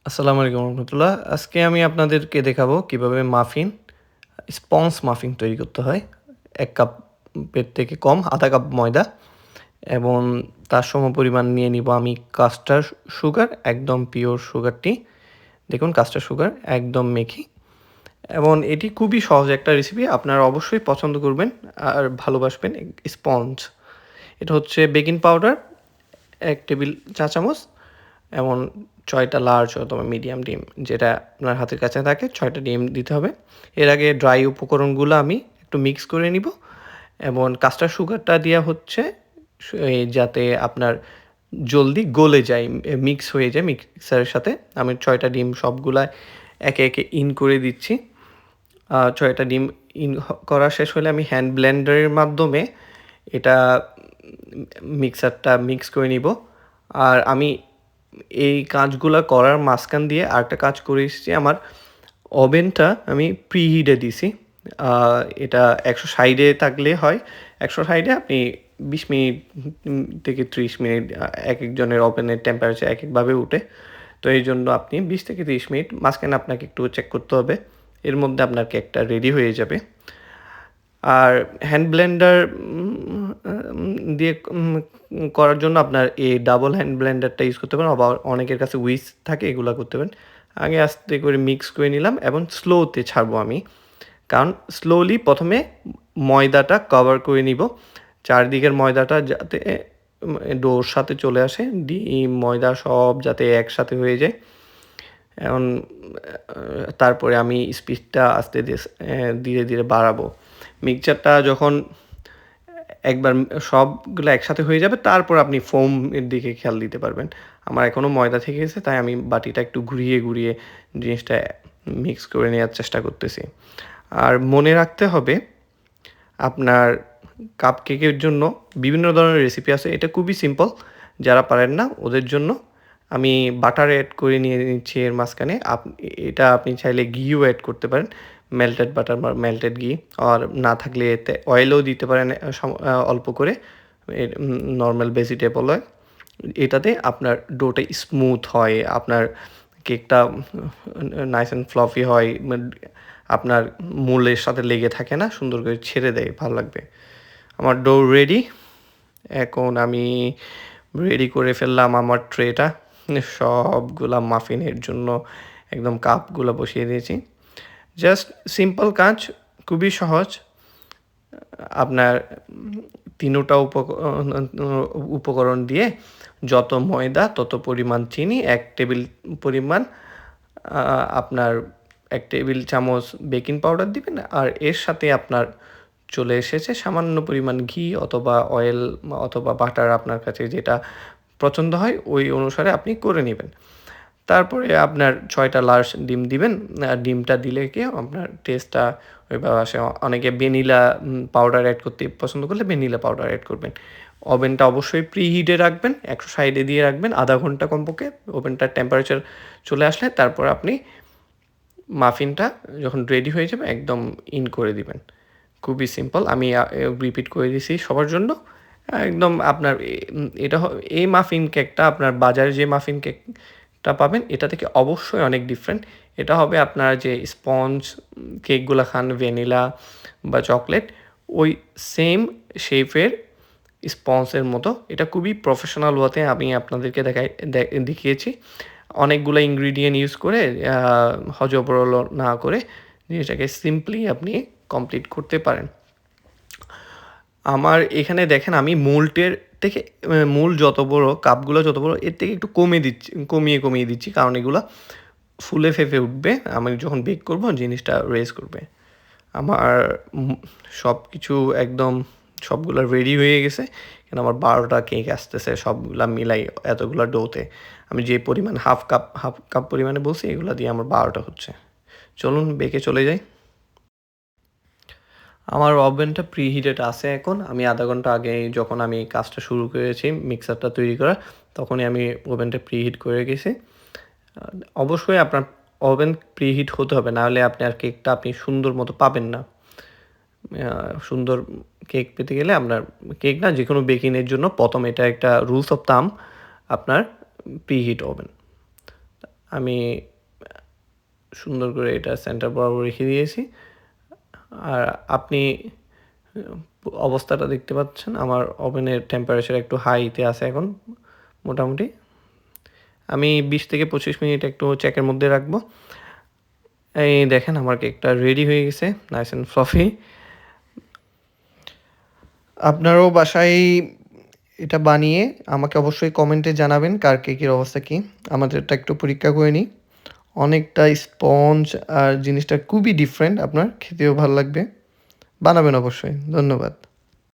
আসসালামু আলাইকুম রহমতুল্লাহ। আজকে আমি আপনাদেরকে দেখাবো কিভাবে স্পঞ্জ মাফিন তৈরি করতে হয়। ১ কাপের থেকে কম ১/২ কাপ ময়দা এবং তার সমপরিমাণ নিয়ে নিবো আমি কাস্টার্ড সুগার, একদম পিওর সুগারটি। দেখুন কাস্টার্ড সুগার একদম মেখি এবং এটি খুবই সহজ একটা রেসিপি। আপনারা অবশ্যই পছন্দ করবেন আর ভালোবাসবেন। স্পঞ্জ। এটা হচ্ছে বেকিং পাউডার ১ টেবিল চা চামচ এবং ৬টা লার্জ অথবা মিডিয়াম ডিম, যেটা আপনার হাতের কাছে থাকে ৬টা ডিম দিতে হবে। এর আগে ড্রাই উপকরণগুলো আমি একটু মিক্স করে নিব এবং কাস্টার্ড সুগারটা দেওয়া হচ্ছে যাতে আপনার জলদি গলে যায়, মিক্স হয়ে যায় মিক্সারের সাথে। আমি ৬টা ডিম সবগুলা একে, একে ইন করে দিচ্ছি। ৬টা ডিম ইন করা শেষ হলে আমি হ্যান্ড ব্লেন্ডারের মাধ্যমে এটা মিক্সারটা মিক্স করে নিব। আর আমি এই কাজগুলা করার মাঝখান দিয়ে আরেকটা কাজ করে এসেছি। আমার ওভেনটা আমি প্রিহিটে দিছি। এটা ১৬০ এ থাকলে হয়। ১৬০ এ আপনি ২০ মিনিট থেকে ৩০ মিনিট, একেকজনের ওভেনের টেম্পারেচার একেকভাবে উঠে। তো এইজন্য আপনি ২০ থেকে ৩০ মিনিট মাঝখানে আপনাকে একটু চেক করতে হবে। এর মধ্যে আপনার কেকটা রেডি হয়ে যাবে। আর হ্যান্ড ব্লেন্ডার দিয়ে করার জন্য আপনার এই ডাবল হ্যান্ড ব্লেন্ডারটা ইউজ করতে পারেন, আবার অনেকের কাছে হুইস্ক থাকে, এগুলা করতে পারেন। আগে আস্তে করে মিক্স করে নিলাম এবং স্লোতে ছাড়বো আমি। কারণ স্লোলি ১ম এ ময়দাটা কভার করে নিব। চারদিকের ময়দাটা যাতে ডোর সাথে চলে আসে। ডিম, ময়দা সব যাতে একসাথে হয়ে যায়। এখন তারপরে আমি স্পিডটা ধীরে, ধীরে বাড়াবো। মিক্সচারটা যখন একবার সবগুলো একসাথে হয়ে যাবে, তারপর আপনি ফোমের দিকে খেয়াল দিতে পারবেন। আমার এখনও ময়দা থেকে গেছে, তাই আমি বাটিটা একটু ঘুরিয়ে, ঘুরিয়ে জিনিসটা মিক্স করে নেওয়ার চেষ্টা করতেছি। আর মনে রাখতে হবে আপনার কাপকেকের জন্য বিভিন্ন ধরনের রেসিপি আছে। এটা খুবই সিম্পল। যারা পারেন না ওদের জন্য আমি বাটার এড করে নিয়ে নিচ্ছি এর মাঝখানে। এটা আপনি চাইলে ঘিও এড করতে পারেন। মেল্টেড বাটার বা মেল্টেড ঘি, আর না থাকলে এতে অয়েলও দিতে পারেন অল্প করে। Normal vegetable oil. এটাতে আপনার ডোটা স্মুথ হয়, আপনার কেকটা নাইস অ্যান্ড ফ্লফি হয়। আপনার মূলের সাথে লেগে থাকে না, সুন্দর করে ছেড়ে দেয়, ভালো লাগবে। আমার ডো রেডি। এখন আমি রেডি করে ফেললাম আমার ট্রেটা। সবগুলা মাফিনের জন্য একদম কাপগুলো বসিয়ে দিয়েছি। জাস্ট সিম্পল কাজ, খুবই সহজ। আপনার ৩টা উপকরণ দিয়ে যত ময়দা তত পরিমাণ চিনি, ১ টেবিল পরিমাণ আপনার ১ টেবিল চামচ বেকিং পাউডার দিবেন। আর এর সাথে আপনার চলে এসেছে সামান্য পরিমাণ ঘি অথবা অয়েল অথবা বাটার, আপনার কাছে যেটা পছন্দ হয় ওই অনুসারে আপনি করে নেবেন। তারপরে আপনার ৬টা লার্জ ডিম দিবেন। ডিমটা দিলে কি আপনার টেস্টটা ওইভাবে আসে। অনেকে ভ্যানিলা পাউডার এড করতে পছন্দ করলে ভ্যানিলা পাউডার এড করবেন। ওভেনটা অবশ্যই প্রিহিটে রাখবেন, ১৬০ এ দিয়ে রাখবেন ০.৫ ঘন্টা কমপক্ষে। ওভেনটার টেম্পারেচার চলে আসলে তারপর আপনি মাফিনটা যখন রেডি হয়ে যাবে একদম ইন করে দিবেন। খুবই সিম্পল। আমি রিপিট করে দিছি সবার জন্য। একদম আপনার এটা এই মাফিন কেকটা আপনার বাজারে যে মাফিন কেকটা পাবেন এটা থেকে অবশ্যই অনেক ডিফারেন্ট। এটা হবে আপনারা যে স্পঞ্জ কেকগুলা খান ভ্যানিলা বা চকলেট, ওই সেম শেপের স্পঞ্জের মতো। এটা খুবই প্রফেশনাল ওয়েতে আমি আপনাদেরকে দেখিয়েছি। অনেকগুলো ইনগ্রিডিয়েন্ট ইউজ করে হযবরল না করে জিনিসটাকে সিম্পলি আপনি কমপ্লিট করতে পারেন। আমার এখানে দেখেন আমি থেকে মূল যত বড়, কাপগুলো যত বড় এর থেকে একটু কমিয়ে দিচ্ছি। কারণ এগুলা ফুলে ফেঁপে উঠবে। আমি যখন বেক করব জিনিসটা রেজ করবে। আমার সবকিছু একদম সবগুলা রেডি হয়ে গেছে। কিন্তু আমার ১২টা কেক আসতেছে সবগুলা মিলাই এতগুলা ডোতে। আমি যে পরিমাণ হাফ কাপ পরিমাণে বলছি এগুলা দিয়ে আমার ১২টা হচ্ছে। চলুন বেকে চলে যাই। আমার ওভেনটা প্রিহিটেড আছে এখন। আমি ০.৫ ঘন্টা আগে যখন আমি কাজটা শুরু করেছি মিক্সারটা তৈরি করার, তখনই আমি ওভেনটা প্রিহিট করে গেছি। অবশ্যই আপনার ওভেন প্রিহিট হতে হবে, নাহলে আপনার কেকটা আপনি সুন্দর মতো পাবেন না। সুন্দর কেক পেতে গেলে আপনার কেক না যেকোনো বেকিংয়ের জন্য ১ম এটা একটা রুলস অফ থাম্ব আপনার প্রিহিট ওভেন। আমি সুন্দর করে এটা সেন্টার বরাবর রেখে দিয়েছি। আর আপনি অবস্থাটা দেখতে পাচ্ছেন আমার ওভেনের টেম্পারেচার একটু হাইতে আছে এখন মোটামুটি। আমি ২০ থেকে ২৫ মিনিট একটু চেকের মধ্যে রাখবো। এই দেখেন আমার কেকটা রেডি হয়ে গেছে, নাইস অ্যান্ড ফ্লাফি। আপনারাও বাসায় এটা বানিয়ে আমাকে অবশ্যই কমেন্টে জানাবেন কার কেকের অবস্থা কী। আমাদেরটা একটু পরীক্ষা করে নিই। অনেকটা স্পঞ্জ আর জিনিসটা খুবই ডিফারেন্ট, আপনার খেতেও ভালো লাগবে। বানাবেন অবশ্যই। ধন্যবাদ।